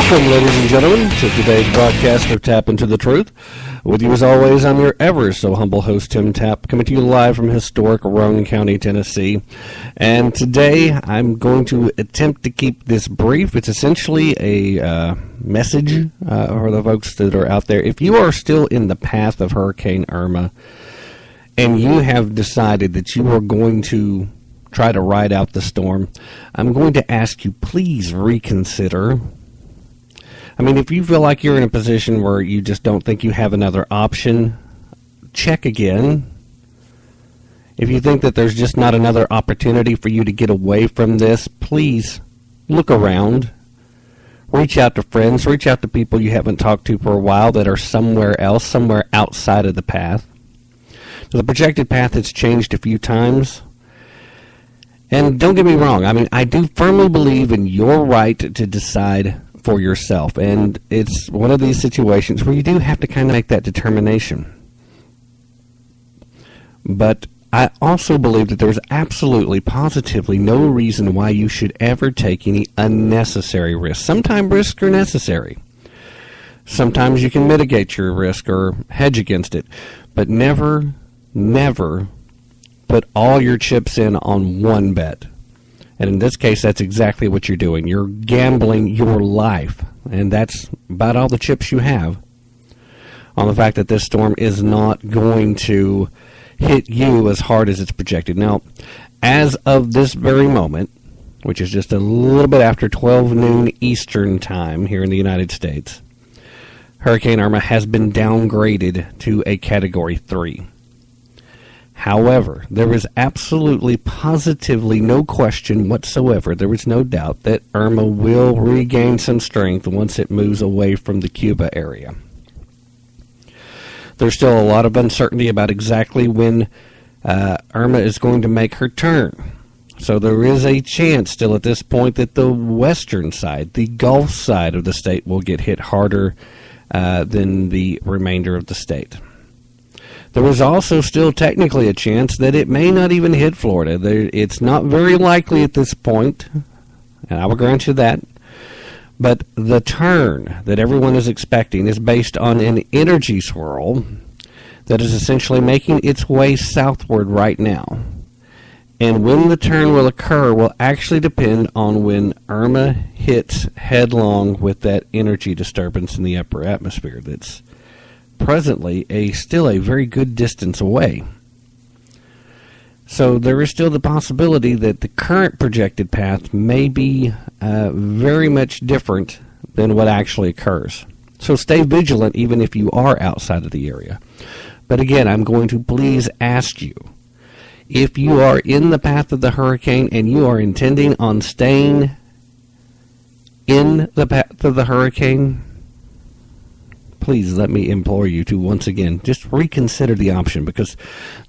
Welcome, ladies and gentlemen, to today's broadcast of Tap Into the Truth. With you, as always, I'm your ever so humble host, Tim Tapp, coming to you live from historic Roane County, Tennessee. And today, I'm going to attempt to keep this brief. It's essentially a message for the folks that are out there. If you are still in the path of Hurricane Irma, and you have decided that you are going to try to ride out the storm, I'm going to ask you, please reconsider. I mean, if you feel like you're in a position where you just don't think you have another option, check again. If you think that there's just not another opportunity for you to get away from this, please look around. Reach out to friends. Reach out to people you haven't talked to for a while that are somewhere else, somewhere outside of the path. The projected path has changed a few times. And don't get me wrong, I mean, I do firmly believe in your right to decide for yourself, and it's one of these situations where you do have to kind of make that determination. But I also believe that there's absolutely, positively no reason why you should ever take any unnecessary risks. Sometimes risks are necessary. Sometimes you can mitigate your risk or hedge against it, but never put all your chips in on one bet. And in this case, that's exactly what you're doing. You're gambling your life, and that's about all the chips you have on the fact that this storm is not going to hit you as hard as it's projected. Now, as of this very moment, which is just a little bit after 12 noon Eastern time here in the United States, Hurricane Irma has been downgraded to a Category 3. However, there is absolutely, positively no question whatsoever, there is no doubt that Irma will regain some strength once it moves away from the Cuba area. There's still a lot of uncertainty about exactly when Irma is going to make her turn. So there is a chance still at this point that the western side, the Gulf side of the state, will get hit harder than the remainder of the state. There is also still technically a chance that it may not even hit Florida. It's not very likely at this point, and I will grant you that. But the turn that everyone is expecting is based on an energy swirl that is essentially making its way southward right now. And when the turn will occur will actually depend on when Irma hits headlong with that energy disturbance in the upper atmosphere that's presently still a very good distance away. So there is still the possibility that the current projected path may be very much different than what actually occurs. So stay vigilant even if you are outside of the area. But again, I'm going to please ask you, if you are in the path of the hurricane and you are intending on staying in the path of the hurricane, please let me implore you to once again just reconsider the option, because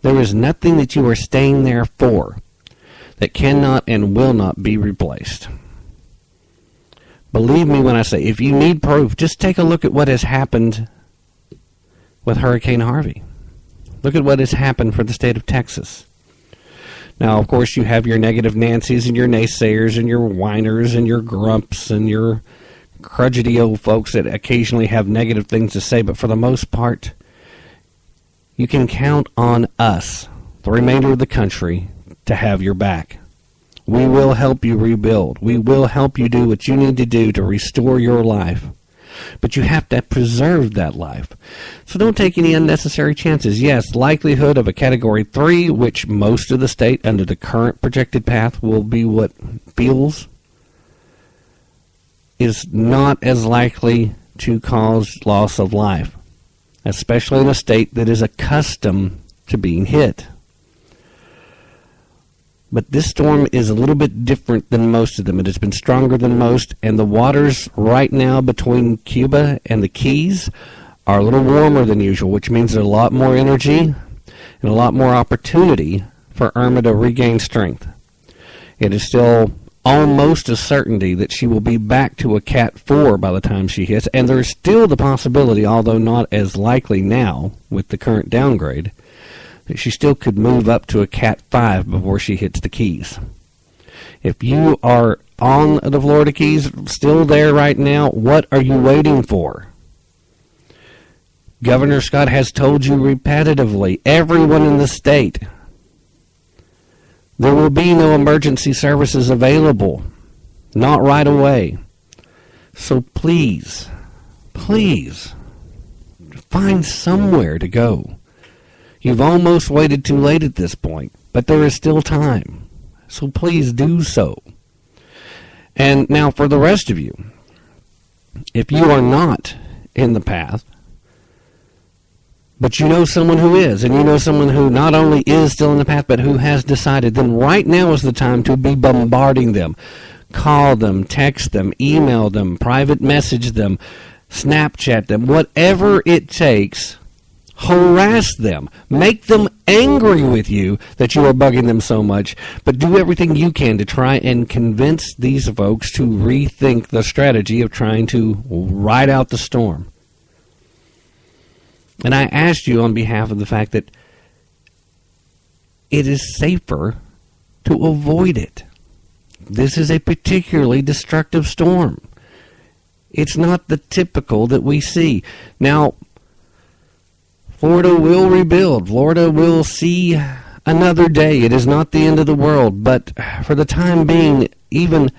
there is nothing that you are staying there for that cannot and will not be replaced. Believe me when I say, if you need proof, just take a look at what has happened with Hurricane Harvey. Look at what has happened for the state of Texas. Now, of course, you have your negative Nancys and your naysayers and your whiners and your grumps and your crudgety old folks that occasionally have negative things to say, but for the most part, you can count on us, the remainder of the country, to have your back. We will help you rebuild. We will help you do what you need to do to restore your life. But you have to preserve that life. So don't take any unnecessary chances. Yes, likelihood of a Category 3, which most of the state under the current projected path will be what feels, is not as likely to cause loss of life, especially in a state that is accustomed to being hit. But this storm is a little bit different than most of them. It has been stronger than most, and the waters right now between Cuba and the Keys are a little warmer than usual, which means there's a lot more energy and a lot more opportunity for Irma to regain strength. It is still almost a certainty that she will be back to a Cat 4 by the time she hits, and there's still the possibility, although not as likely now with the current downgrade, that she still could move up to a Cat 5 before she hits the Keys. If you are on the Florida Keys, still there right now, what are you waiting for? Governor Scott has told you repetitively, everyone in the state, there will be no emergency services available. Not right away. So please, find somewhere to go. You've almost waited too late at this point, but there is still time. So please do so. And now for the rest of you, if you are not in the path, but you know someone who is, and you know someone who not only is still in the path, but who has decided, then right now is the time to be bombarding them. Call them, text them, email them, private message them, Snapchat them, whatever it takes. Harass them. Make them angry with you that you are bugging them so much, but do everything you can to try and convince these folks to rethink the strategy of trying to ride out the storm. And I asked you on behalf of the fact that it is safer to avoid it. This is a particularly destructive storm. It's not the typical that we see. Now, Florida will rebuild. Florida will see another day. It is not the end of the world, but for the time being, even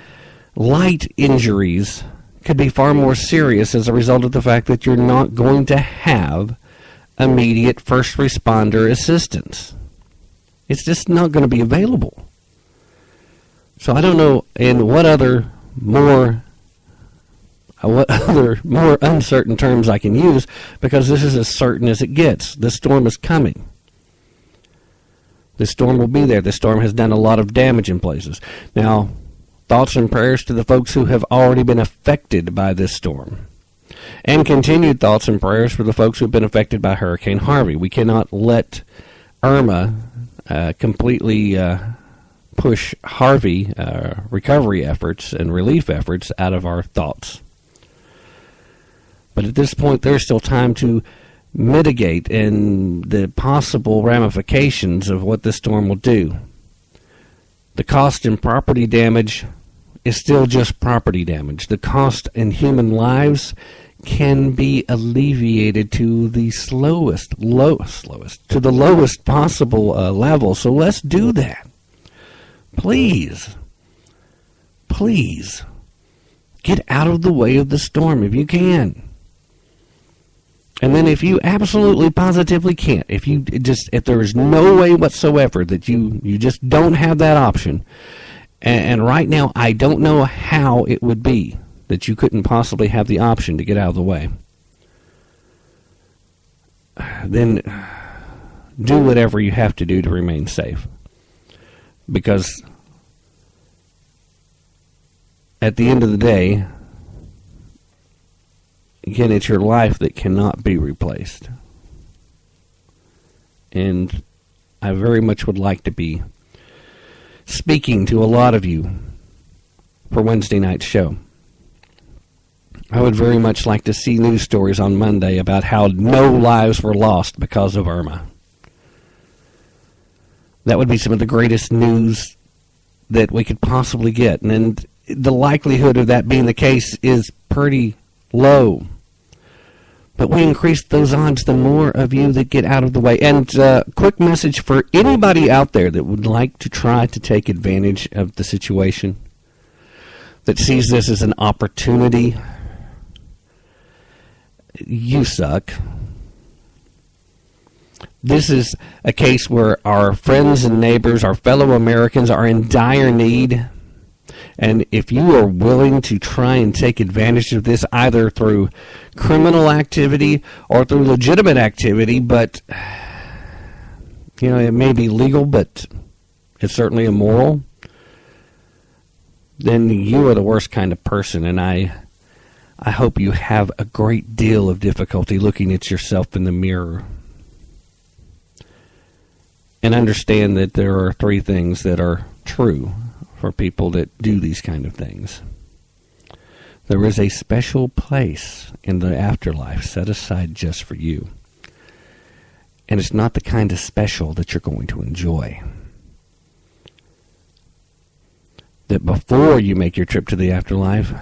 light injuries could be far more serious as a result of the fact that you're not going to have immediate first responder assistance. It's just not going to be available. So I don't know in what other more uncertain terms I can use, because this is as certain as it gets. This storm is coming. This storm will be there. This storm has done a lot of damage in places. Now, thoughts and prayers to the folks who have already been affected by this storm. And continued thoughts and prayers for the folks who have been affected by Hurricane Harvey. We cannot let Irma completely push Harvey recovery efforts and relief efforts out of our thoughts. But at this point, there's still time to mitigate and the possible ramifications of what this storm will do. The cost in property damage is still just property damage. The cost in human lives can be alleviated to the lowest possible level. So let's do that. Please, get out of the way of the storm if you can. And then if you absolutely positively can't, if there is no way whatsoever that you just don't have that option, and right now I don't know how it would be that you couldn't possibly have the option to get out of the way, then do whatever you have to do to remain safe. Because at the end of the day, again, it's your life that cannot be replaced. And I very much would like to be speaking to a lot of you for Wednesday night's show. I would very much like to see news stories on Monday about how no lives were lost because of Irma. That would be some of the greatest news that we could possibly get. And the likelihood of that being the case is pretty low. But we increase those odds, the more of you that get out of the way. And quick message for anybody out there that would like to try to take advantage of the situation, that sees this as an opportunity. You suck. This is a case where our friends and neighbors, our fellow Americans, are in dire need. And if you are willing to try and take advantage of this, either through criminal activity or through legitimate activity, but, it may be legal, but it's certainly immoral, then you are the worst kind of person. And I hope you have a great deal of difficulty looking at yourself in the mirror and understand that there are three things that are true for people that do these kind of things. There is a special place in the afterlife set aside just for you. And it's not the kind of special that you're going to enjoy. that before you make your trip to the afterlife,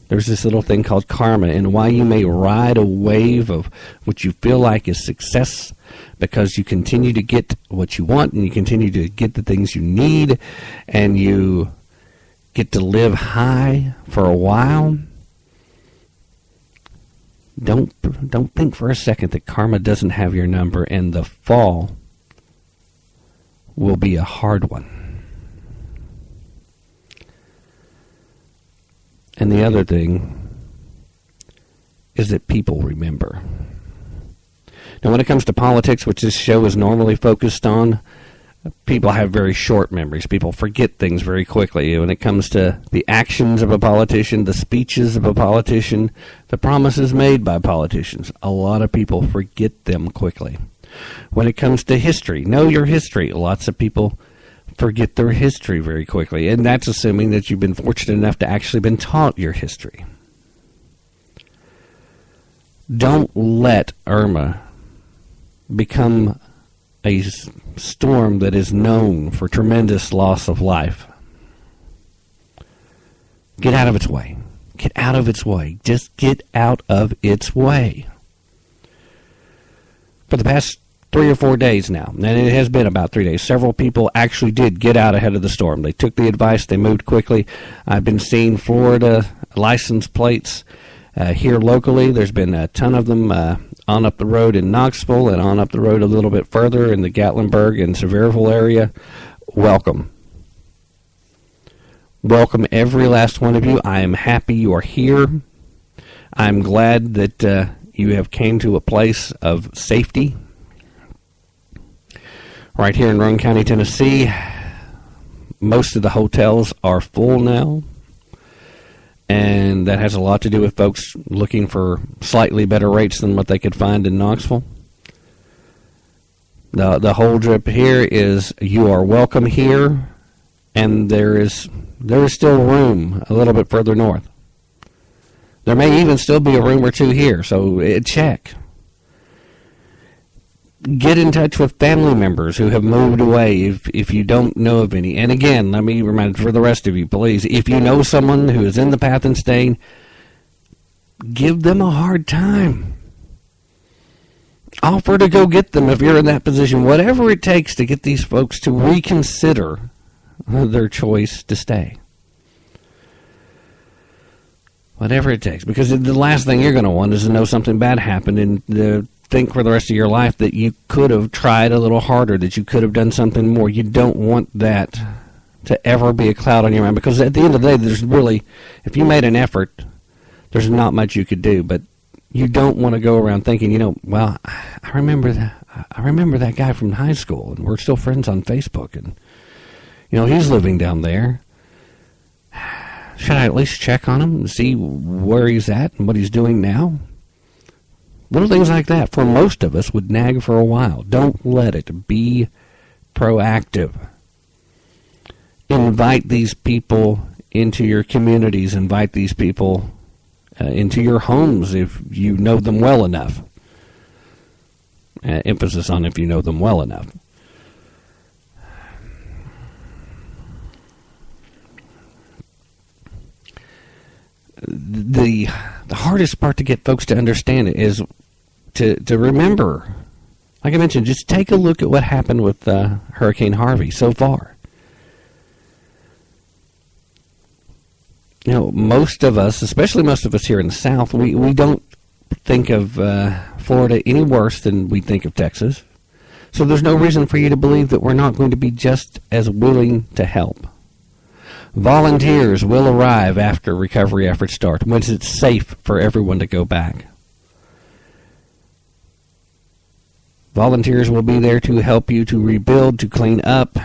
there's this little thing called karma, and while you may ride a wave of what you feel like is success because you continue to get what you want and you continue to get the things you need and you get to live high for a while, don't think for a second that karma doesn't have your number, and the fall will be a hard one. And the other thing is that people remember. Now, when it comes to politics, which this show is normally focused on, people have very short memories. People forget things very quickly. When it comes to the actions of a politician, the speeches of a politician, the promises made by politicians, a lot of people forget them quickly. When it comes to history, know your history. Lots of people forget their history very quickly, and that's assuming that you've been fortunate enough to actually been taught your history. Don't let Irma become a storm that is known for tremendous loss of life. Get out of its way. Get out of its way. Just get out of its way. For the past 3 or 4 days now, and it has been about 3 days, several people actually did get out ahead of the storm. They took the advice, they moved quickly. I've been seeing Florida license plates here locally. There's been a ton of them on up the road in Knoxville and on up the road a little bit further in the Gatlinburg and Sevierville area. Welcome. Welcome, every last one of you. I am happy you are here. I'm glad that you have came to a place of safety. Right here in Roane County, Tennessee, most of the hotels are full now, and that has a lot to do with folks looking for slightly better rates than what they could find in Knoxville. The whole drip here is you are welcome here, and there is still room a little bit further north. There may even still be a room or two here, so check. Get in touch with family members who have moved away if you don't know of any. And again, let me remind for the rest of you, please, if you know someone who is in the path and staying, give them a hard time. Offer to go get them if you're in that position. Whatever it takes to get these folks to reconsider their choice to stay. Whatever it takes. Because the last thing you're going to want is to know something bad happened and think for the rest of your life that you could have tried a little harder, that you could have done something more. You don't want that to ever be a cloud on your mind, because at the end of the day, there's really, if you made an effort, there's not much you could do. But you don't want to go around thinking, well, I remember that guy from high school, and we're still friends on Facebook, and he's living down there. Should I at least check on him and see where he's at and what he's doing now? Little things like that, for most of us, would nag for a while. Don't let it. Be proactive. Invite these people into your communities. Invite these people into your homes if you know them well enough. Emphasis on if you know them well enough. The hardest part to get folks to understand it is to remember, like I mentioned, just take a look at what happened with Hurricane Harvey so far. Most of us, especially most of us here in the South, we don't think of Florida any worse than we think of Texas. So there's no reason for you to believe that we're not going to be just as willing to help. Volunteers will arrive after recovery efforts start, once it's safe for everyone to go back. Volunteers will be there to help you to rebuild, to clean up,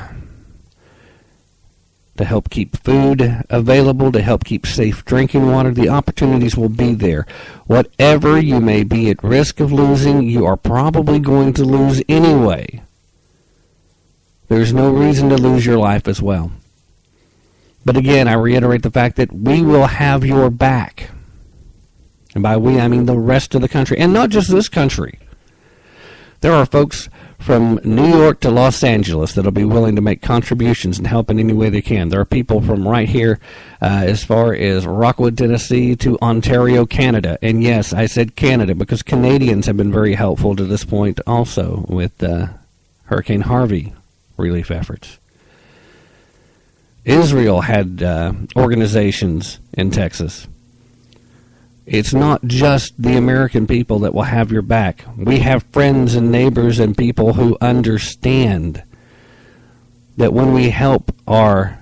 to help keep food available, to help keep safe drinking water. The opportunities will be there. Whatever you may be at risk of losing, you are probably going to lose anyway. There's no reason to lose your life as well. But again, I reiterate the fact that we will have your back. And by we, I mean the rest of the country. And not just this country. There are folks from New York to Los Angeles that'll be willing to make contributions and help in any way they can. There are people from right here as far as Rockwood, Tennessee to Ontario, Canada. And yes, I said Canada because Canadians have been very helpful to this point also with Hurricane Harvey relief efforts. Israel had organizations in Texas. It's not just the American people that will have your back. We have friends and neighbors and people who understand that when we help our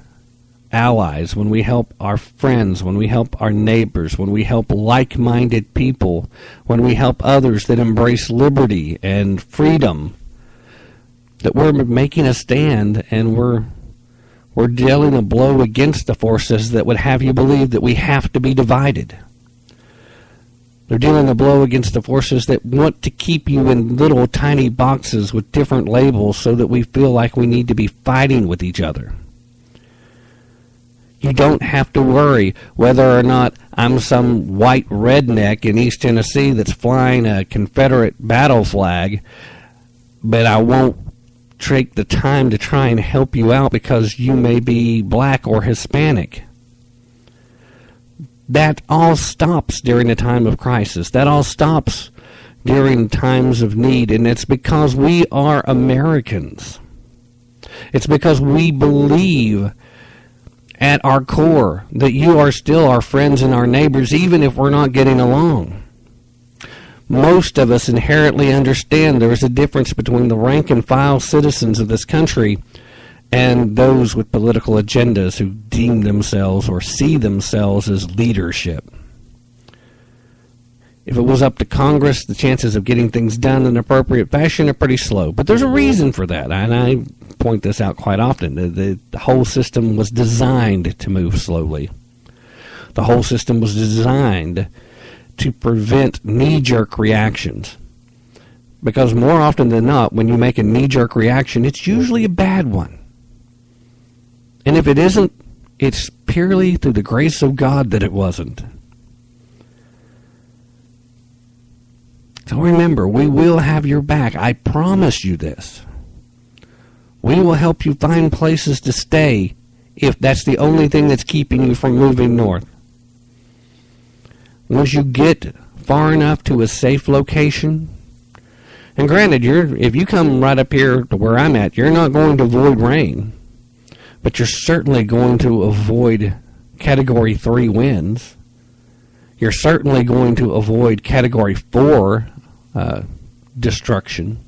allies, when we help our friends, when we help our neighbors, when we help like-minded people, when we help others that embrace liberty and freedom, that we're making a stand and we're dealing a blow against the forces that would have you believe that we have to be divided. They're dealing a blow against the forces that want to keep you in little tiny boxes with different labels so that we feel like we need to be fighting with each other. You don't have to worry whether or not I'm some white redneck in East Tennessee that's flying a Confederate battle flag, but I won't take the time to try and help you out because you may be black or Hispanic. That all stops during a time of crisis. That all stops during times of need, and it's because we are Americans. It's because we believe at our core that you are still our friends and our neighbors, even if we're not getting along. Most of us inherently understand there is a difference between the rank and file citizens of this country and those with political agendas who deem themselves or see themselves as leadership. If it was up to Congress, the chances of getting things done in an appropriate fashion are pretty slow. But there's a reason for that, and I point this out quite often. The whole system was designed to move slowly. The whole system was designed to prevent knee-jerk reactions. Because more often than not, when you make a knee-jerk reaction, it's usually a bad one. And if it isn't, it's purely through the grace of God that it wasn't. So remember, we will have your back. I promise you this. We will help you find places to stay if that's the only thing that's keeping you from moving north. Once you get far enough to a safe location, and granted, if you come right up here to where I'm at, you're not going to avoid rain. But you're certainly going to avoid Category 3 winds. You're certainly going to avoid Category 4 destruction.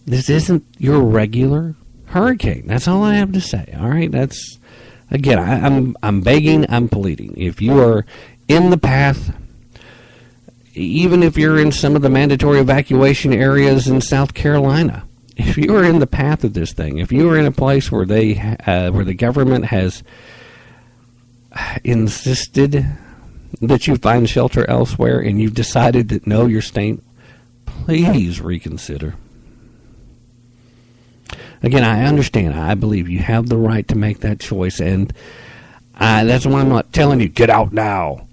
This isn't your regular hurricane. That's all I have to say. All right? That's, again, I'm begging, I'm pleading. If you are in the path, even if you're in some of the mandatory evacuation areas in South Carolina, if you are in the path of this thing, if you are in a place where where the government has insisted that you find shelter elsewhere and you've decided that no, you're staying, please reconsider. Again, I understand. I believe you have the right to make that choice, and that's why I'm not telling you, get out now.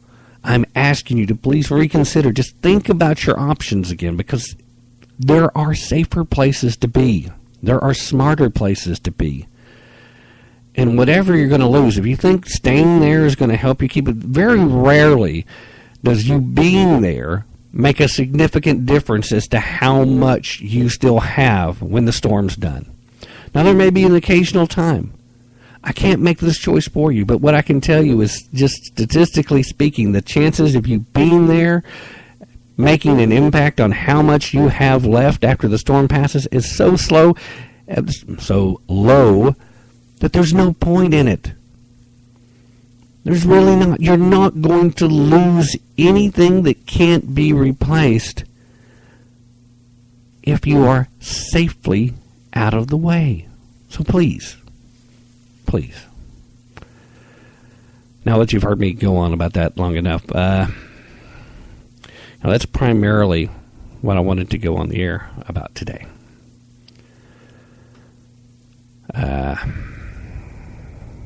I'm asking you to please reconsider. Just think about your options again, because there are safer places to be. There are smarter places to be. And whatever you're going to lose, if you think staying there is going to help you keep it, very rarely does you being there make a significant difference as to how much you still have when the storm's done. Now, there may be an occasional time. I can't make this choice for you, but what I can tell you is, just statistically speaking, the chances of you being there making an impact on how much you have left after the storm passes is so low that there's no point in it. There's really not. You're not going to lose anything that can't be replaced if you are safely out of the way. So please. Now that you've heard me go on about that long enough, now that's primarily what I wanted to go on the air about today.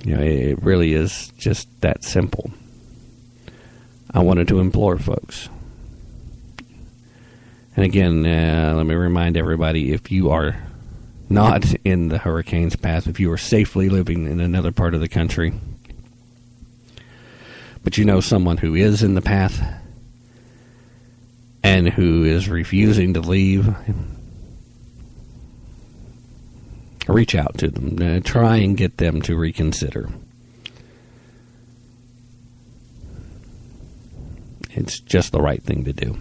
It really is just that simple. I wanted to implore folks, And again, let me remind everybody, if you are not in the hurricane's path, if you are safely living in another part of the country, but you know someone who is in the path and who is refusing to leave, reach out to them. Try and get them to reconsider. It's just the right thing to do.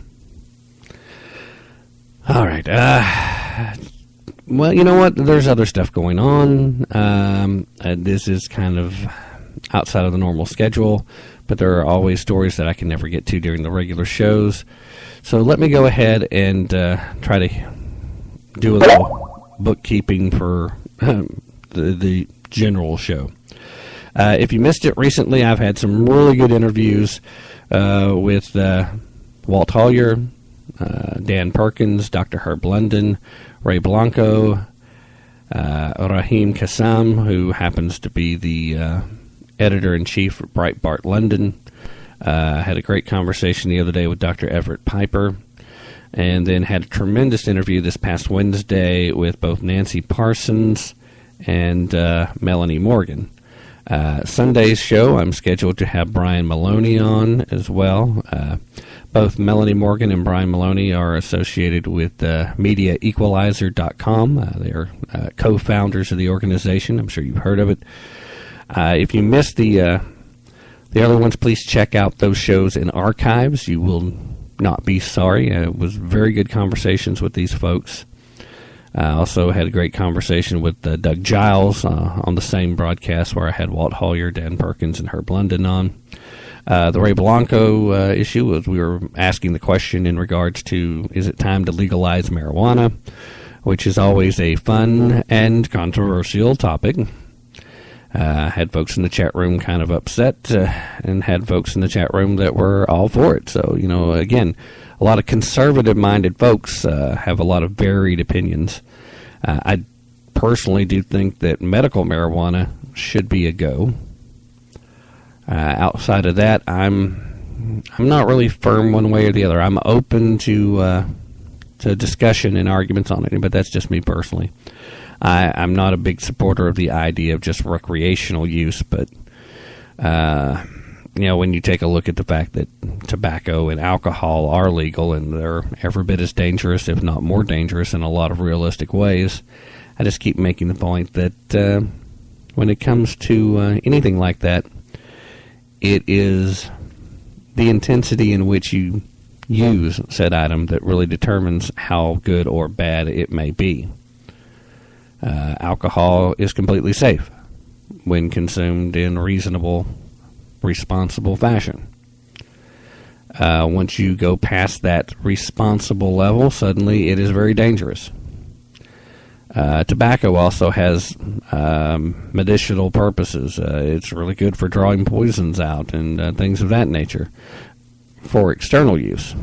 All right. Well, you know what? There's other stuff going on. This is kind of outside of the normal schedule, but there are always stories that I can never get to during the regular shows. So let me go ahead and try to do a little bookkeeping for the general show. If you missed it recently, I've had some really good interviews with Walt Hollier, Dan Perkins, Dr. Herb London, Ray Blanco, Rahim Kassam, who happens to be the editor-in-chief of Breitbart London. Had a great conversation the other day with Dr. Everett Piper, and then had a tremendous interview this past Wednesday with both Nancy Parsons and Melanie Morgan. Sunday's show, I'm scheduled to have Brian Maloney on as well. Both Melanie Morgan and Brian Maloney are associated with MediaEqualizer.com. They are co-founders of the organization. I'm sure you've heard of it. If you missed the other ones, please check out those shows in archives. You will not be sorry. It was very good conversations with these folks. I also had a great conversation with Doug Giles on the same broadcast where I had Walt Hollier, Dan Perkins, and Herb London on. The Ray Blanco issue was we were asking the question in regards to, is it time to legalize marijuana, which is always a fun and controversial topic. Had folks in the chat room kind of upset and had folks in the chat room that were all for it. So, you know, again, a lot of conservative-minded folks have a lot of varied opinions. I personally do think that medical marijuana should be a go. Outside of that, I'm not really firm one way or the other. I'm open to discussion and arguments on it, but that's just me personally. I'm not a big supporter of the idea of just recreational use, but you know, when you take a look at the fact that tobacco and alcohol are legal and they're every bit as dangerous, if not more dangerous, in a lot of realistic ways, I just keep making the point that when it comes to anything like that, it is the intensity in which you use said item that really determines how good or bad it may be. Alcohol is completely safe when consumed in reasonable, responsible fashion. Once you go past that responsible level, suddenly it is very dangerous. Tobacco also has medicinal purposes. It's really good for drawing poisons out and things of that nature for external use.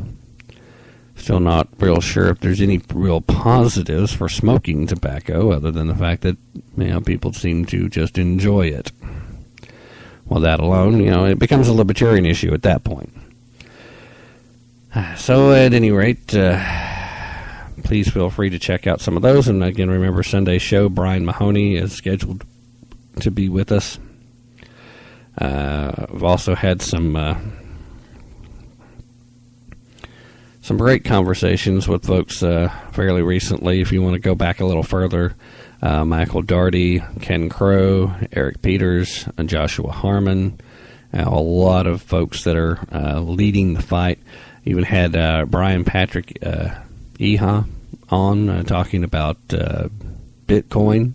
Still not real sure if there's any real positives for smoking tobacco other than the fact that, you know, people seem to just enjoy it. Well, that alone, you know, it becomes a libertarian issue at that point. So, at any rate, please feel free to check out some of those. And again, remember Sunday's show, Brian Mahoney is scheduled to be with us. I've also had some great conversations with folks fairly recently. If you want to go back a little further, Michael Daugherty, Ken Crow, Eric Peters, and Joshua Harmon, a lot of folks that are leading the fight. Even had Brian Patrick Eha on talking about Bitcoin,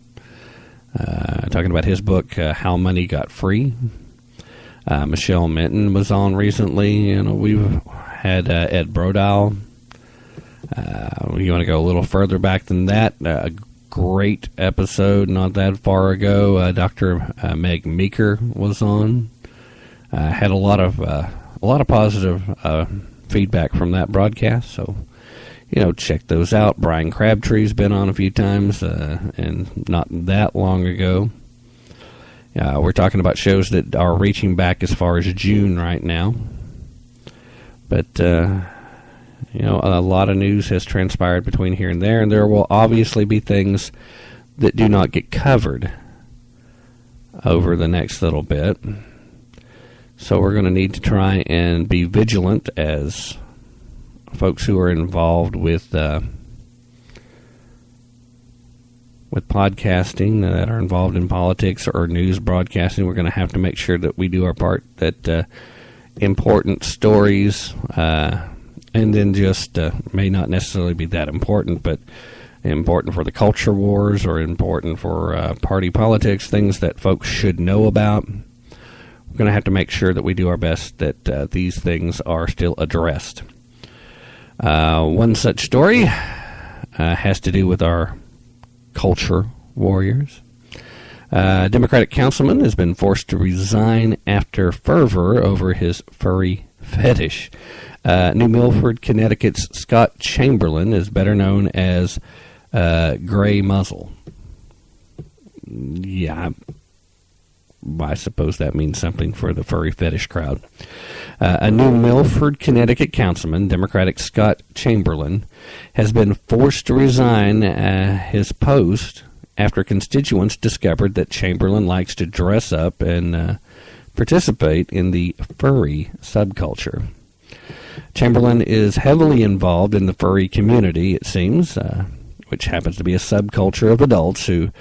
talking about his book, How Money Got Free. Michelle Minton was on recently. You know, we've had Ed Brodal. You want to go a little further back than that? A great episode not that far ago. Dr. Meg Meeker was on. Had a lot of positive feedback from that broadcast. So, you know, check those out. Brian Crabtree's been on a few times, and not that long ago. We're talking about shows that are reaching back as far as June right now. But, A lot of news has transpired between here and there will obviously be things that do not get covered over the next little bit. So we're going to need to try and be vigilant as folks who are involved with podcasting, that are involved in politics or news broadcasting. We're going to have to make sure that we do our part, that important stories, and then just may not necessarily be that important, but important for the culture wars or important for party politics, things that folks should know about. We're going to have to make sure that we do our best that these things are still addressed. One such story has to do with our culture warriors. A Democratic councilman has been forced to resign after fervor over his furry fetish. New Milford, Connecticut's Scott Chamberlain is better known as Gray Muzzle. Yeah, I suppose that means something for the furry fetish crowd. A New Milford, Connecticut councilman, Democratic Scott Chamberlain, has been forced to resign his post after constituents discovered that Chamberlain likes to dress up and participate in the furry subculture. Chamberlain is heavily involved in the furry community, it seems, which happens to be a subculture of adults who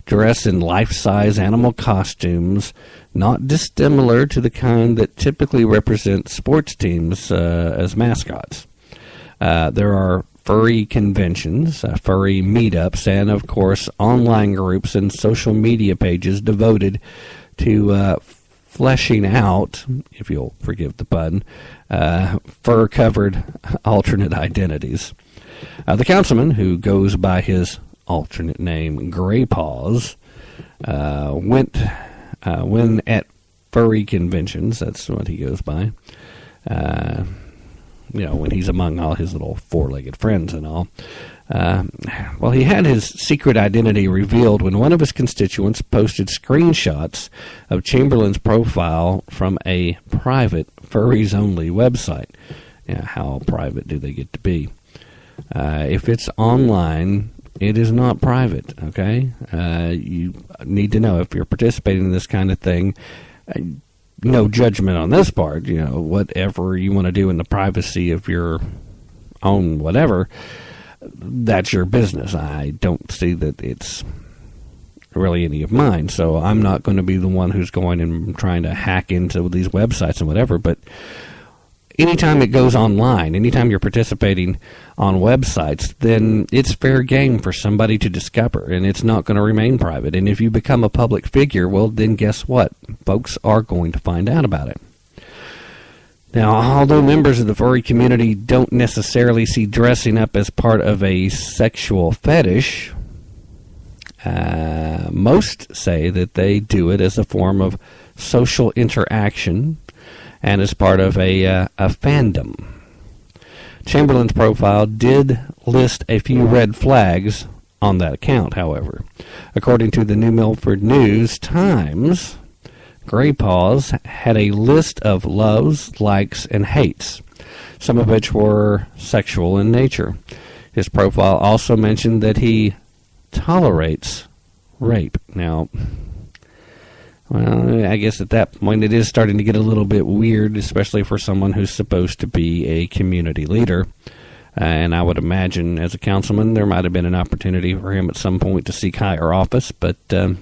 dress in life-size animal costumes, not dissimilar to the kind that typically represent sports teams as mascots. There are furry conventions, furry meetups, and, of course, online groups and social media pages devoted to fleshing out, if you'll forgive the pun, fur-covered alternate identities. The councilman, who goes by his alternate name, Gray Paws, when at furry conventions, that's what he goes by, when he's among all his little four-legged friends and all. Well, he had his secret identity revealed when one of his constituents posted screenshots of Chamberlain's profile from a private furries-only website. How private do they get to be? If it's online, it is not private, okay? You need to know if you're participating in this kind of thing. No judgment on this part, whatever you want to do in the privacy of your own whatever, that's your business. I don't see that it's really any of mine, so I'm not going to be the one who's going and trying to hack into these websites and whatever, but anytime it goes online, anytime you're participating on websites, then it's fair game for somebody to discover, and it's not going to remain private. And if you become a public figure, well, then guess what? Folks are going to find out about it. Now, although members of the furry community don't necessarily see dressing up as part of a sexual fetish, most say that they do it as a form of social interaction and as part of a fandom. Chamberlain's profile did list a few red flags on that account, however. According to the New Milford News-Times, Gray Paws had a list of loves, likes, and hates, some of which were sexual in nature. His profile also mentioned that he tolerates rape. Now, well, I guess at that point it is starting to get a little bit weird, especially for someone who's supposed to be a community leader. And I would imagine as a councilman there might have been an opportunity for him at some point to seek higher office, but I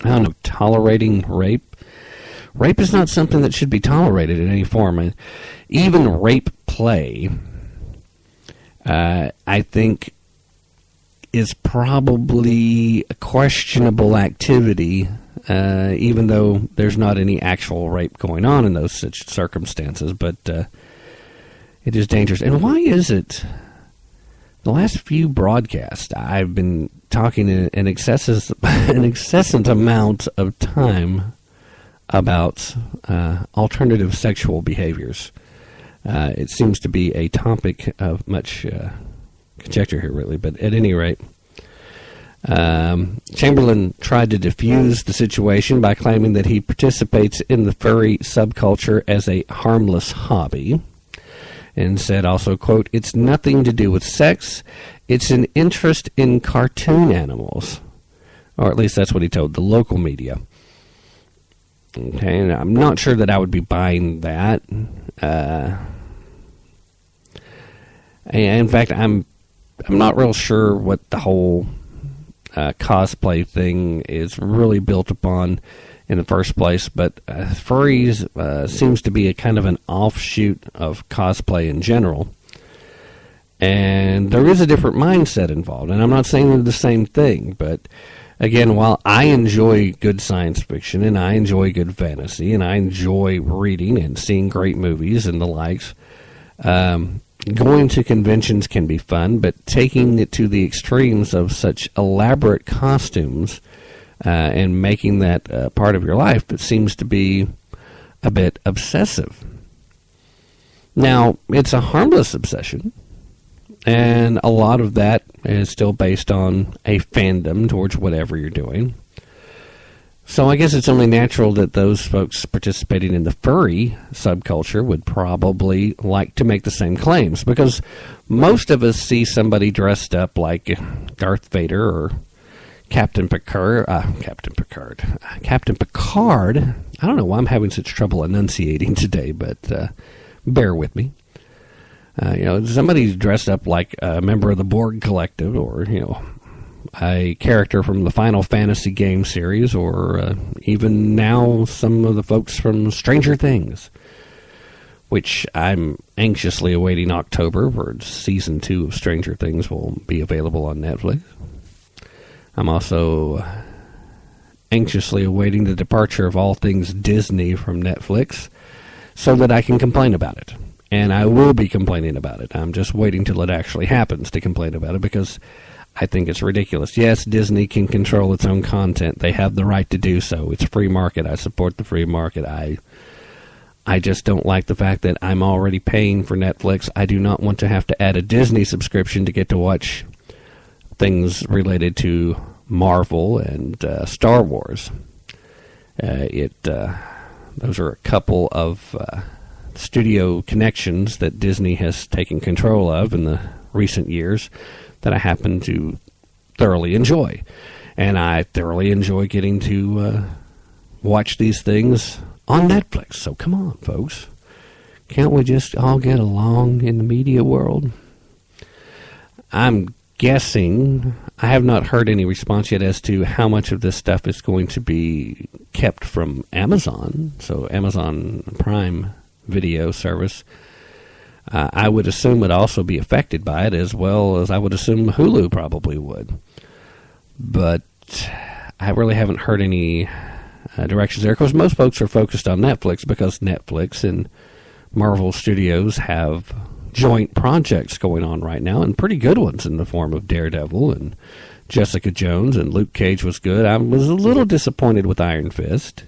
don't know, tolerating rape? Rape is not something that should be tolerated in any form. Even rape play, I think, is probably a questionable activity, even though there's not any actual rape going on in those such circumstances, but it is dangerous. And why is it the last few broadcasts I've been talking an incessant amount of time about alternative sexual behaviors? It seems to be a topic of much conjecture here, really, but at any rate, Chamberlain tried to defuse the situation by claiming that he participates in the furry subculture as a harmless hobby, and said also, quote, "It's nothing to do with sex. It's an interest in cartoon animals." Or at least that's what he told the local media. Okay, and I'm not sure that I would be buying that. In fact, I'm not real sure what the whole cosplay thing is really built upon in the first place, but furries seems to be a kind of an offshoot of cosplay in general. And there is a different mindset involved, and I'm not saying they're the same thing, but again, while I enjoy good science fiction, and I enjoy good fantasy, and I enjoy reading and seeing great movies and the likes, going to conventions can be fun, but taking it to the extremes of such elaborate costumes and making that part of your life, it seems to be a bit obsessive. Now, it's a harmless obsession, and a lot of that is still based on a fandom towards whatever you're doing. So I guess it's only natural that those folks participating in the furry subculture would probably like to make the same claims, because most of us see somebody dressed up like Darth Vader or Captain Picard. I don't know why I'm having such trouble enunciating today, but bear with me. Somebody's dressed up like a member of the Borg Collective, or, a character from the Final Fantasy game series, or even now some of the folks from Stranger Things, which I'm anxiously awaiting October, where Season 2 of Stranger Things will be available on Netflix. I'm also anxiously awaiting the departure of all things Disney from Netflix so that I can complain about it. And I will be complaining about it. I'm just waiting till it actually happens to complain about it, because I think it's ridiculous. Yes, Disney can control its own content. They have the right to do so. It's free market. I support the free market. I just don't like the fact that I'm already paying for Netflix. I do not want to have to add a Disney subscription to get to watch things related to Marvel and Star Wars. Those are a couple of studio connections that Disney has taken control of in the recent years that I happen to thoroughly enjoy. And I thoroughly enjoy getting to watch these things on Netflix. So come on, folks. Can't we just all get along in the media world? I'm guessing, I have not heard any response yet as to how much of this stuff is going to be kept from Amazon. So Amazon Prime Video service, I would assume would also be affected by it, as well as I would assume Hulu probably would. But I really haven't heard any directions there. Of course, most folks are focused on Netflix, because Netflix and Marvel Studios have joint projects going on right now, and pretty good ones, in the form of Daredevil and Jessica Jones, and Luke Cage was good. I was a little disappointed with Iron Fist.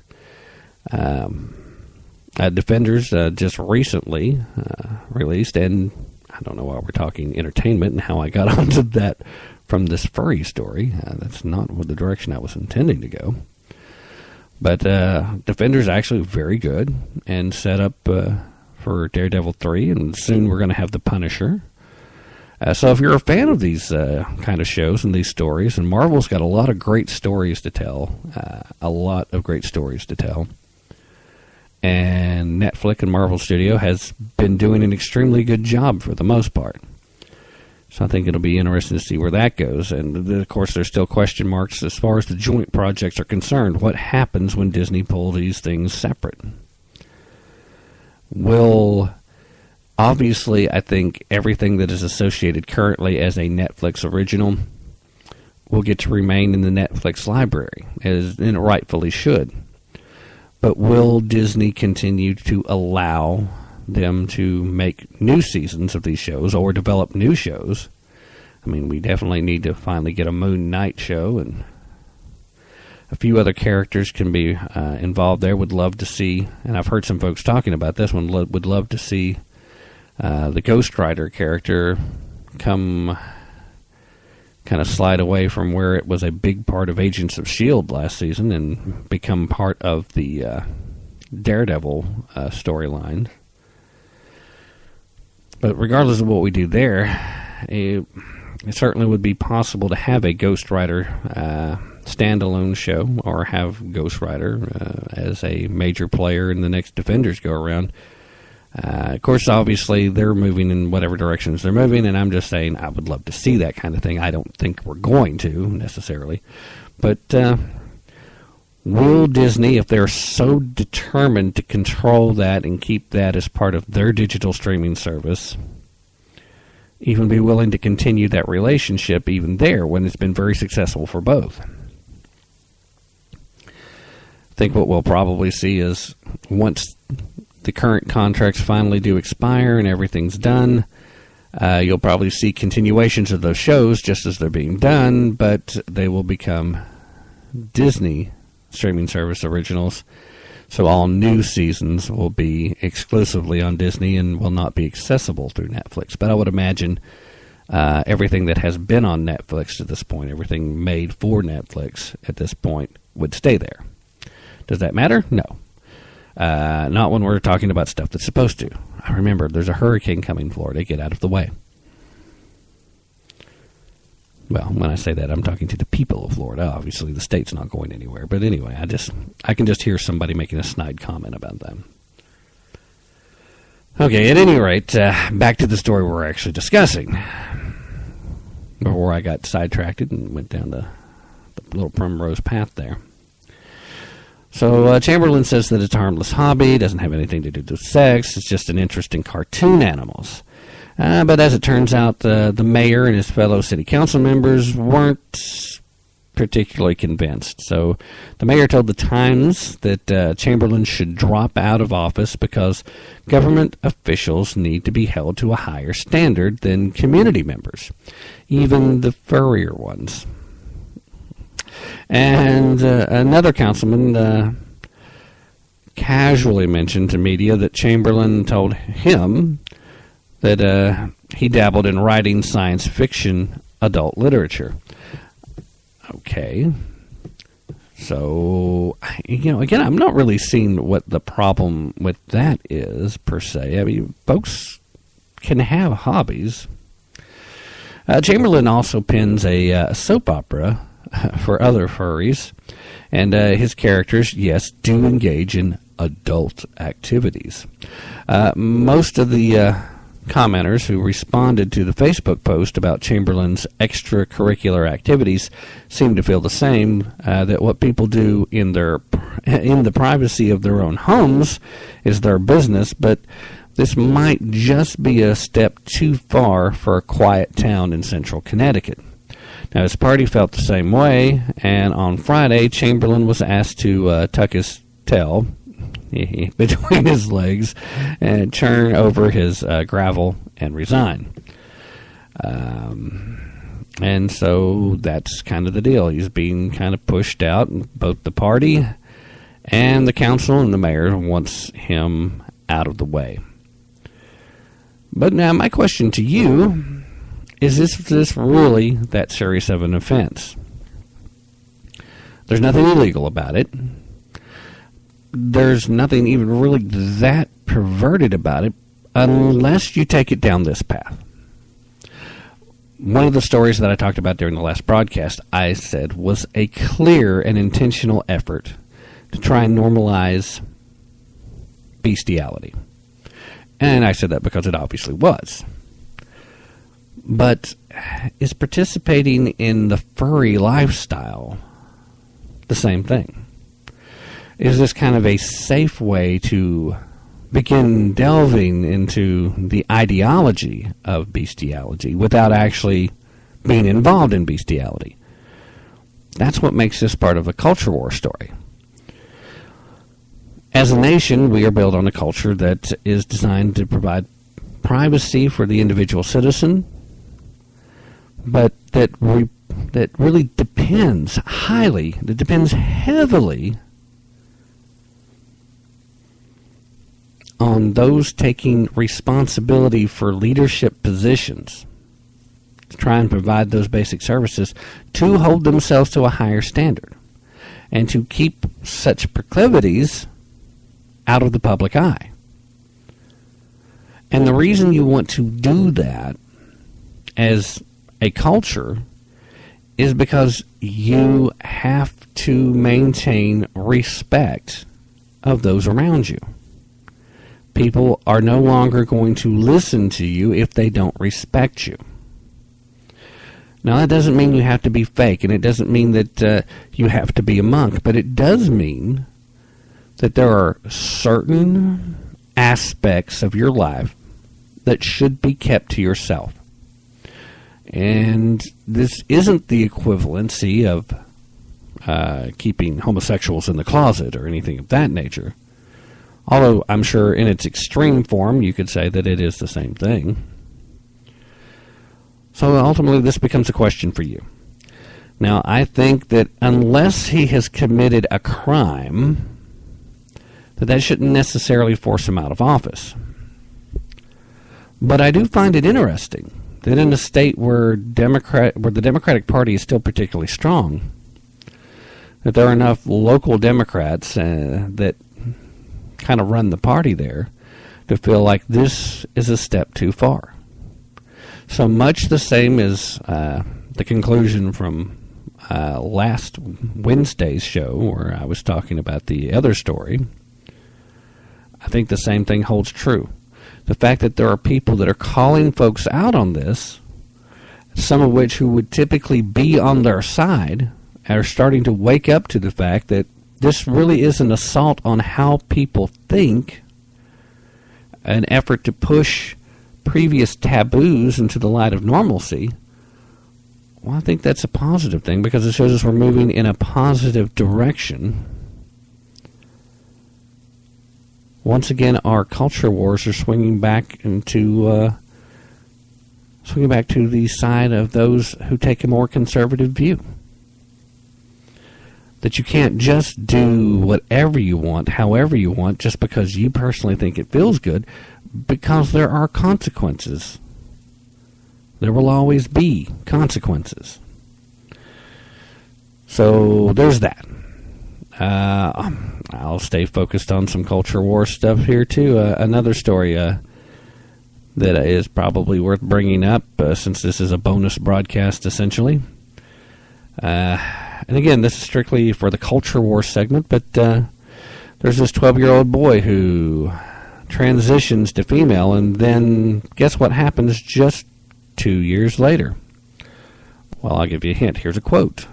Defenders just recently released, and I don't know why we're talking entertainment and how I got onto that from this furry story. That's not the direction I was intending to go. But Defenders actually very good, and set up for Daredevil 3, and soon we're going to have The Punisher. So if you're a fan of these kind of shows and these stories, and Marvel's got a lot of great stories to tell, and Netflix and Marvel Studio has been doing an extremely good job for the most part. So I think it'll be interesting to see where that goes. And, of course, there's still question marks as far as the joint projects are concerned. What happens when Disney pulls these things separate? Obviously, I think everything that is associated currently as a Netflix original will get to remain in the Netflix library, and it rightfully should. But will Disney continue to allow them to make new seasons of these shows, or develop new shows? I mean, we definitely need to finally get a Moon Knight show, and a few other characters can be involved there. Would love to see, and I've heard some folks talking about this one, would love to see the Ghost Rider character come kind of slide away from where it was a big part of Agents of S.H.I.E.L.D. last season and become part of the Daredevil storyline. But regardless of what we do there, it certainly would be possible to have a ghostwriter standalone show, or have ghostwriter as a major player in the next Defenders go around. Of course, obviously, they're moving in whatever directions they're moving, and I'm just saying I would love to see that kind of thing. I don't think we're going to, necessarily. But will Disney, if they're so determined to control that and keep that as part of their digital streaming service, even be willing to continue that relationship even there when it's been very successful for both? I think what we'll probably see is once the current contracts finally do expire and everything's done, you'll probably see continuations of those shows just as they're being done, but they will become Disney streaming service originals. So all new seasons will be exclusively on Disney and will not be accessible through Netflix. But I would imagine everything that has been on Netflix to this point, everything made for Netflix at this point, would stay there. Does that matter? No. Not when we're talking about stuff that's supposed to. Remember, there's a hurricane coming, Florida. Get out of the way. Well, when I say that, I'm talking to the people of Florida. Obviously, the state's not going anywhere. But anyway, I can just hear somebody making a snide comment about that. Okay, at any rate, back to the story we're actually discussing. Before I got sidetracked and went down the little primrose path there. So Chamberlain says that it's a harmless hobby, doesn't have anything to do with sex, it's just an interest in cartoon animals. But as it turns out, the mayor and his fellow city council members weren't particularly convinced. So the mayor told the Times that Chamberlain should drop out of office because government officials need to be held to a higher standard than community members, even the furrier ones. And another councilman casually mentioned to media that Chamberlain told him that he dabbled in writing science fiction adult literature. Okay. So, again, I'm not really seeing what the problem with that is, per se. I mean, folks can have hobbies. Chamberlain also pens a soap opera for other furries, and his characters, yes, do engage in adult activities. Most of the commenters who responded to the Facebook post about Chamberlain's extracurricular activities seem to feel the same, that what people do in the privacy of their own homes is their business, but this might just be a step too far for a quiet town in central Connecticut. Now, his party felt the same way, and on Friday, Chamberlain was asked to tuck his tail between his legs and turn over his gravel and resign. And so that's kind of the deal. He's being kind of pushed out. Both the party and the council and the mayor wants him out of the way. But now my question to you, is this really that serious of an offense? There's nothing illegal about it. There's nothing even really that perverted about it unless you take it down this path. One of the stories that I talked about during the last broadcast, I said, was a clear and intentional effort to try and normalize bestiality. And I said that because it obviously was. But is participating in the furry lifestyle the same thing? Is this kind of a safe way to begin delving into the ideology of bestiality without actually being involved in bestiality? That's what makes this part of a culture war story. As a nation, we are built on a culture that is designed to provide privacy for the individual citizen, but that really depends heavily on those taking responsibility for leadership positions to try and provide those basic services to hold themselves to a higher standard and to keep such proclivities out of the public eye. And the reason you want to do that as a culture is because you have to maintain respect of those around you. People are no longer going to listen to you if they don't respect you. Now, that doesn't mean you have to be fake, and it doesn't mean that you have to be a monk, but it does mean that there are certain aspects of your life that should be kept to yourself. And this isn't the equivalency of keeping homosexuals in the closet or anything of that nature. Although I'm sure in its extreme form you could say that it is the same thing. So ultimately this becomes a question for you. Now, I think that unless he has committed a crime, that shouldn't necessarily force him out of office. But I do find it interesting that in a state where the Democratic Party is still particularly strong, that there are enough local Democrats that kind of run the party there to feel like this is a step too far. So much the same as the conclusion from last Wednesday's show where I was talking about the other story, I think the same thing holds true. The fact that there are people that are calling folks out on this, some of which who would typically be on their side, are starting to wake up to the fact that this really is an assault on how people think, an effort to push previous taboos into the light of normalcy. Well, I think that's a positive thing because it shows us we're moving in a positive direction. Once again, our culture wars are swinging back to the side of those who take a more conservative view. That you can't just do whatever you want, however you want, just because you personally think it feels good, because there are consequences. There will always be consequences. So there's that. I'll stay focused on some culture war stuff here too. Another story that is probably worth bringing up since this is a bonus broadcast essentially. And again, this is strictly for the culture war segment, but there's this 12-year-old boy who transitions to female, and then guess what happens just 2 years later? Well, I'll give you a hint. Here's a quote.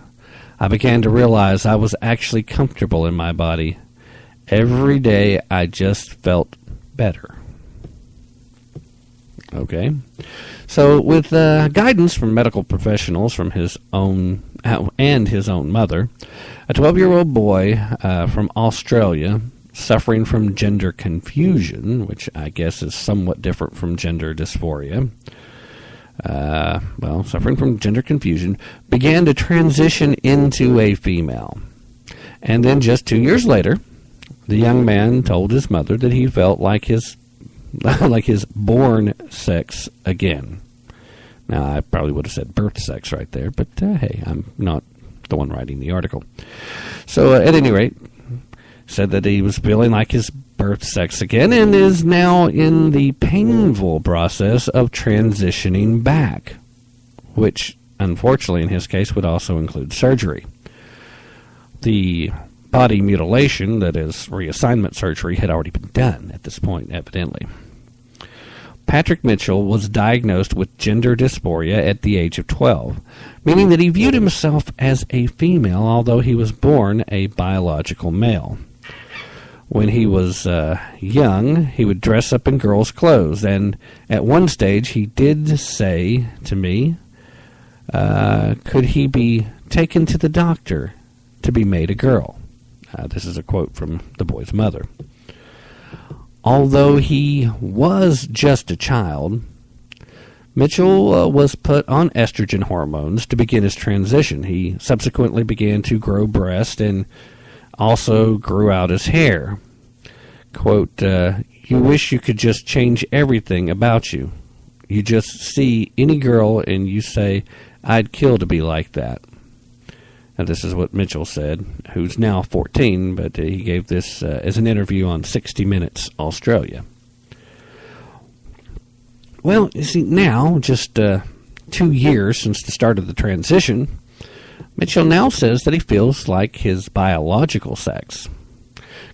I began to realize I was actually comfortable in my body. Every day I just felt better. Okay. So with guidance from medical professionals from his own and his own mother, a 12-year-old boy from Australia suffering from gender confusion, which I guess is somewhat different from gender dysphoria, suffering from gender confusion, began to transition into a female. And then just 2 years later, the young man told his mother that he felt like his born sex again. Now, I probably would have said birth sex right there, but hey, I'm not the one writing the article. So at any rate, said that he was feeling like his birth sex again and is now in the painful process of transitioning back, which unfortunately in his case would also include surgery. The body mutilation, that is reassignment surgery, had already been done at this point, evidently. Patrick Mitchell was diagnosed with gender dysphoria at the age of 12, meaning that he viewed himself as a female, although he was born a biological male. When he was young, he would dress up in girls' clothes, and at one stage he did say to me, could he be taken to the doctor to be made a girl? This is a quote from the boy's mother. Although he was just a child, Mitchell was put on estrogen hormones to begin his transition. He subsequently began to grow breast and also grew out his hair. Quote, you wish you could just change everything about you. You just see any girl and you say, I'd kill to be like that. Now, this is what Mitchell said, who's now 14, but he gave this as an interview on 60 Minutes Australia. Well, you see, now, just 2 years since the start of the transition, Mitchell now says that he feels like his biological sex.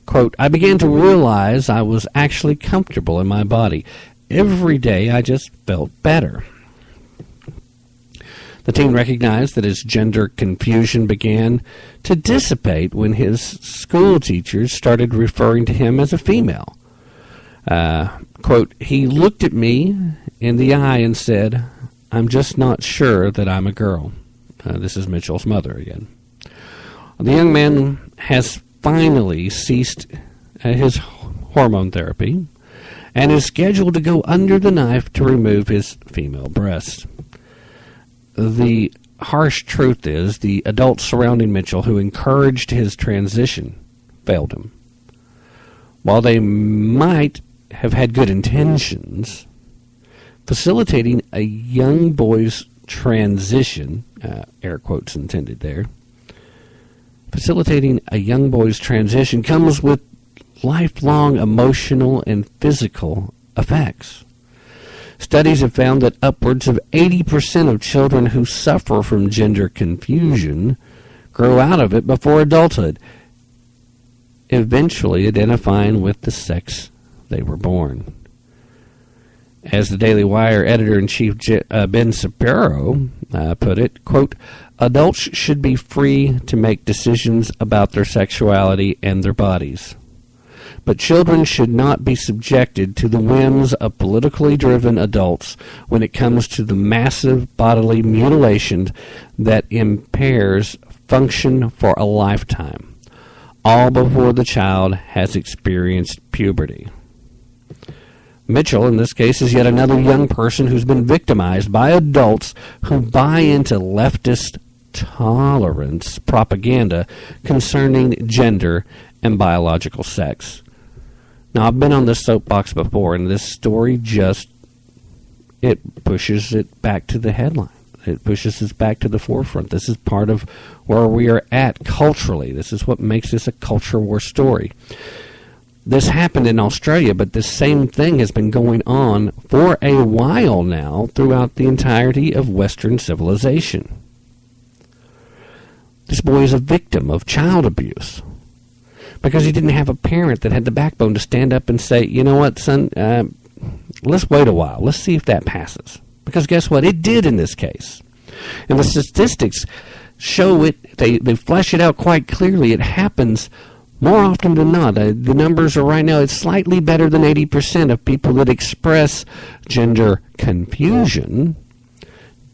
Quote, I began to realize I was actually comfortable in my body. Every day I just felt better. The teen recognized that his gender confusion began to dissipate when his school teachers started referring to him as a female. Quote, he looked at me in the eye and said, I'm just not sure that I'm a girl. This is Mitchell's mother again. The young man has finally ceased his hormone therapy and is scheduled to go under the knife to remove his female breast. The harsh truth is the adults surrounding Mitchell who encouraged his transition failed him. While they might have had good intentions, facilitating a young boy's transition, air quotes intended there, facilitating a young boy's transition comes with lifelong emotional and physical effects. Studies have found that upwards of 80% of children who suffer from gender confusion grow out of it before adulthood, eventually identifying with the sex they were born. As the Daily Wire editor-in-chief Ben Shapiro put it, quote, adults should be free to make decisions about their sexuality and their bodies. But children should not be subjected to the whims of politically driven adults when it comes to the massive bodily mutilation that impairs function for a lifetime, all before the child has experienced puberty. Mitchell, in this case, is yet another young person who's been victimized by adults who buy into leftist tolerance propaganda concerning gender and biological sex. Now, I've been on this soapbox before, and this story it pushes it back to the headline. It pushes us back to the forefront. This is part of where we are at culturally. This is what makes this a culture war story. This happened in Australia, but this same thing has been going on for a while now throughout the entirety of Western civilization. This boy is a victim of child abuse because he didn't have a parent that had the backbone to stand up and say, you know what, son, let's wait a while. Let's see if that passes. Because guess what? It did in this case. And the statistics show it, they flesh it out quite clearly. It happens more often than not. The numbers are right now, it's slightly better than 80% of people that express gender confusion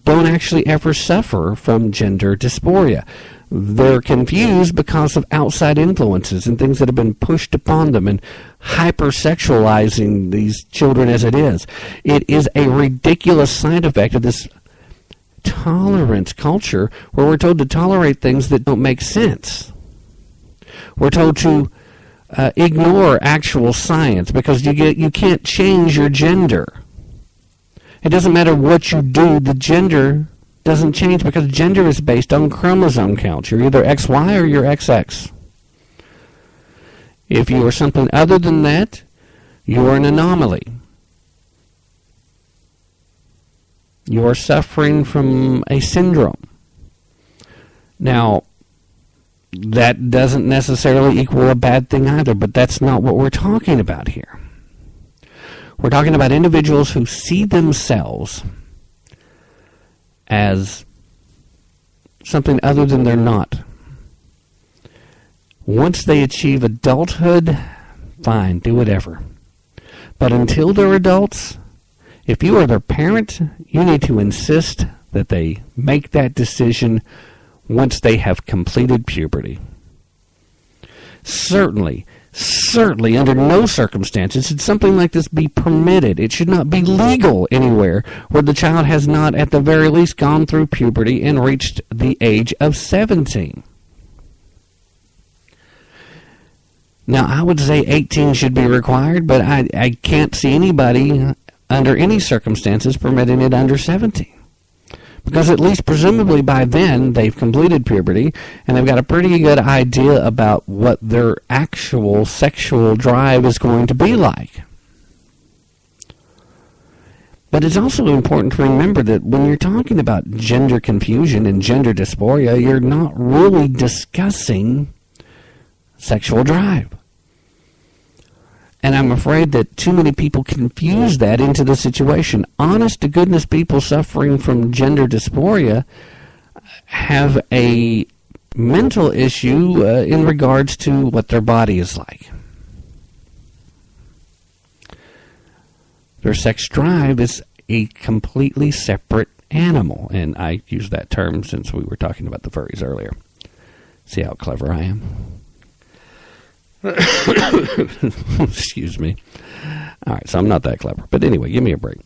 don't actually ever suffer from gender dysphoria. They're confused because of outside influences and things that have been pushed upon them and hypersexualizing these children as it is. It is a ridiculous side effect of this tolerance culture where we're told to tolerate things that don't make sense. We're told to ignore actual science because you can't change your gender. It doesn't matter what you do, the gender doesn't change because gender is based on chromosome count. You're either XY or you're XX. If you are something other than that, you are an anomaly. You are suffering from a syndrome. Now, that doesn't necessarily equal a bad thing either, but that's not what we're talking about here. We're talking about individuals who see themselves as something other than they're not. Once they achieve adulthood, fine, do whatever. But until they're adults, if you are their parent, you need to insist that they make that decision once they have completed puberty. Certainly, under no circumstances should something like this be permitted. It should not be legal anywhere where the child has not at the very least gone through puberty and reached the age of 17. Now, I would say 18 should be required, but I can't see anybody under any circumstances permitting it under 17. Because at least presumably by then they've completed puberty and they've got a pretty good idea about what their actual sexual drive is going to be like. But it's also important to remember that when you're talking about gender confusion and gender dysphoria, you're not really discussing sexual drive. And I'm afraid that too many people confuse that into the situation. Honest to goodness, people suffering from gender dysphoria have a mental issue in regards to what their body is like. Their sex drive is a completely separate animal. And I use that term since we were talking about the furries earlier. See how clever I am? Excuse me. All right, so I'm not that clever. But anyway, give me a break.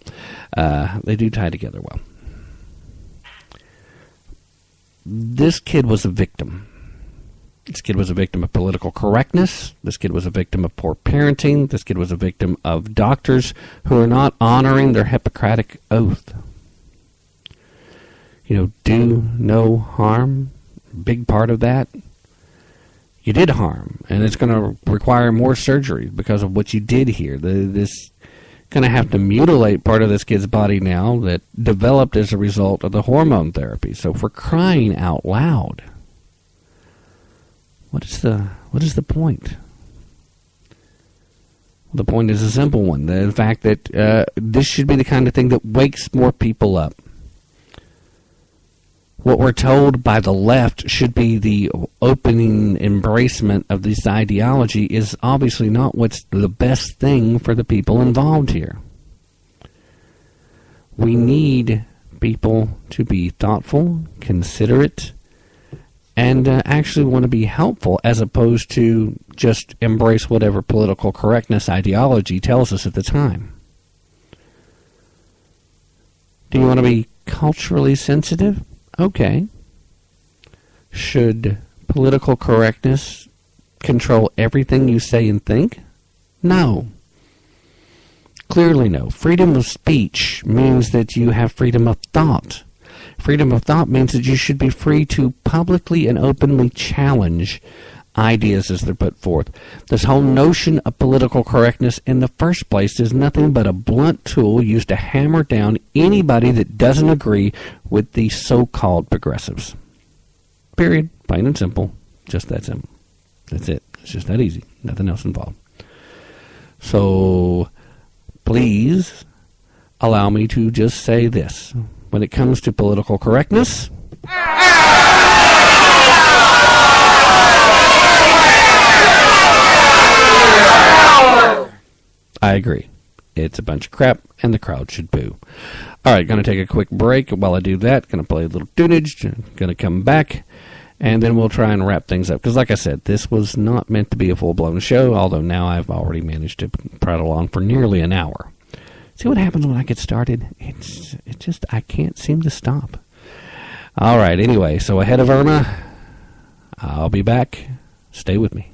They do tie together well. This kid was a victim. This kid was a victim of political correctness. This kid was a victim of poor parenting. This kid was a victim of doctors who are not honoring their Hippocratic oath. You know, do no harm. Big part of that. You did harm, and it's going to require more surgery because of what you did here. This going to have to mutilate part of this kid's body now that developed as a result of the hormone therapy. So for crying out loud, what is the point? The point is a simple one. The fact that this should be the kind of thing that wakes more people up. What we're told by the left should be the opening embracement of this ideology is obviously not what's the best thing for the people involved here. We need people to be thoughtful, considerate, and actually want to be helpful as opposed to just embrace whatever political correctness ideology tells us at the time. Do you want to be culturally sensitive? Okay. Should political correctness control everything you say and think? No. Clearly no. Freedom of speech means that you have freedom of thought. Freedom of thought means that you should be free to publicly and openly challenge ideas as they're put forth. This whole notion of political correctness in the first place is nothing but a blunt tool used to hammer down anybody that doesn't agree with the so-called progressives. Period. Plain and simple. Just that simple. That's it. It's just that easy. Nothing else involved. So, please allow me to just say this. When it comes to political correctness, I agree. It's a bunch of crap, and the crowd should boo. All right, going to take a quick break. While I do that, going to play a little tunage. Going to come back, and then we'll try and wrap things up. Because like I said, this was not meant to be a full-blown show, although now I've already managed to prattle on for nearly an hour. See what happens when I get started? It just, I can't seem to stop. All right, anyway, so ahead of Irma, I'll be back. Stay with me.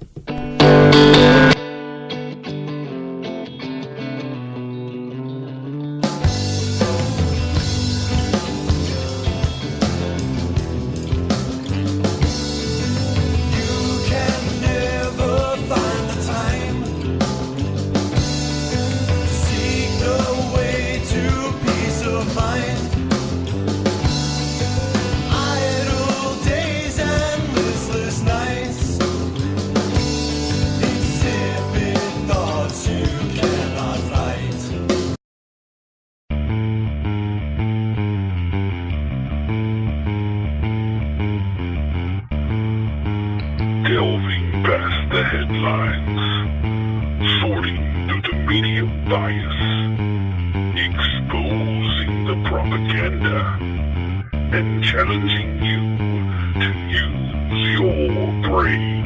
Delving past the headlines, sorting through the media bias, exposing the propaganda, and challenging you to use your brain.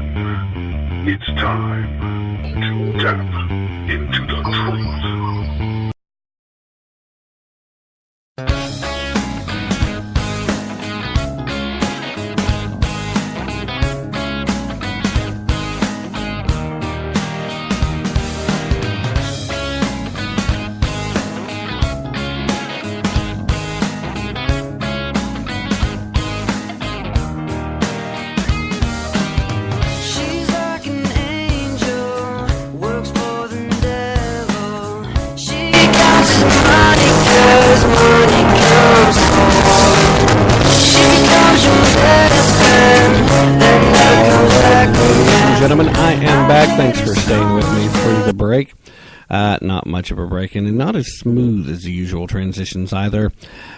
It's time to tap into the truth. She's like an angel, works for the devil. She gentlemen, I am back. Thanks for staying with me through the break. Not much of a break, and not as smooth as the usual transitions either.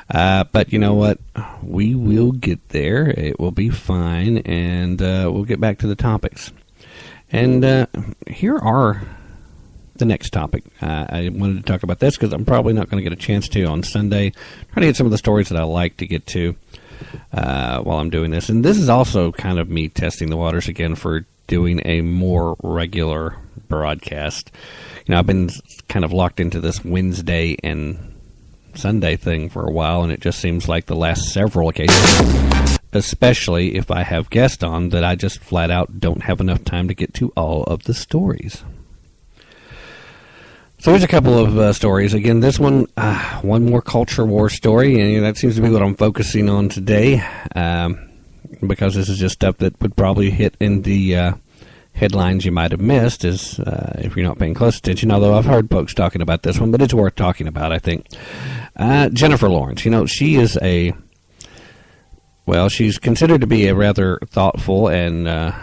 But you know what? We will get there. It will be fine, and we'll get back to the topics. And here are the next topic. I wanted to talk about this because I'm probably not going to get a chance to on Sunday. Trying to get some of the stories that I like to get to while I'm doing this. And this is also kind of me testing the waters again for doing a more regular broadcast. You know, I've been kind of locked into this Wednesday and Sunday thing for a while, and it just seems like the last several occasions, especially if I have guests on, that I just flat out don't have enough time to get to all of the stories. So here's a couple of stories. Again, this one more culture war story, and that seems to be what I'm focusing on today, because this is just stuff that would probably hit in the headlines you might have missed if you're not paying close attention, although I've heard folks talking about this one, but it's worth talking about, I think. Jennifer Lawrence, she is she's considered to be a rather thoughtful and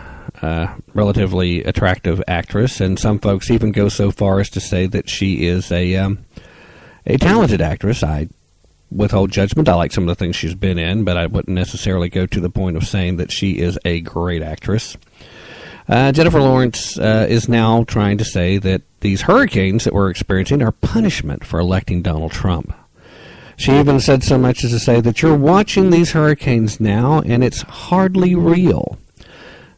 relatively attractive actress, and some folks even go so far as to say that she is a talented actress. I withhold judgment. I like some of the things she's been in, but I wouldn't necessarily go to the point of saying that she is a great actress. Jennifer Lawrence is now trying to say that these hurricanes that we're experiencing are punishment for electing Donald Trump. She even said so much as to say that you're watching these hurricanes now, and it's hardly real.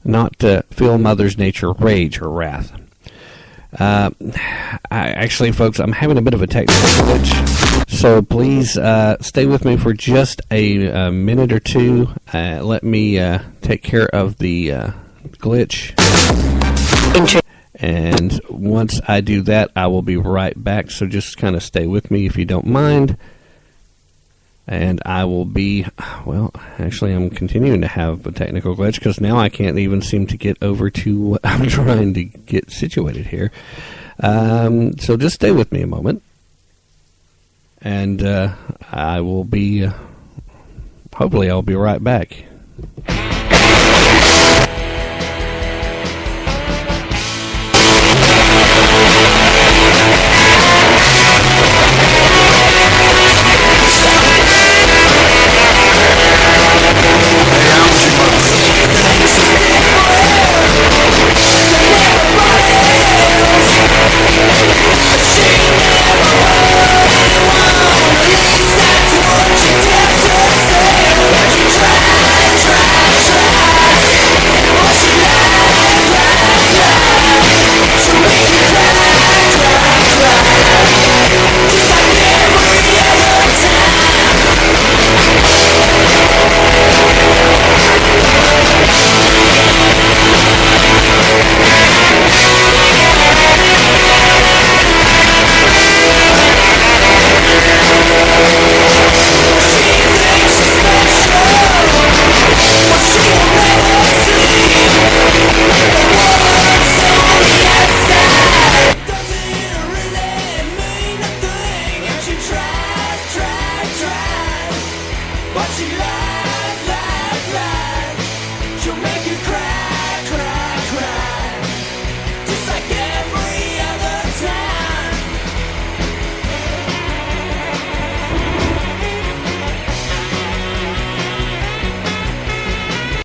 Not to feel Mother Nature rage or wrath. Actually, folks, I'm having a bit of a technical glitch, so please stay with me for just a minute or two. Let me take care of the glitch. And once I do that, I will be right back, so just kind of stay with me if you don't mind. And I will be, actually I'm continuing to have a technical glitch because now I can't even seem to get over to what I'm trying to get situated here. So just stay with me a moment. And I will be, hopefully I'll be right back.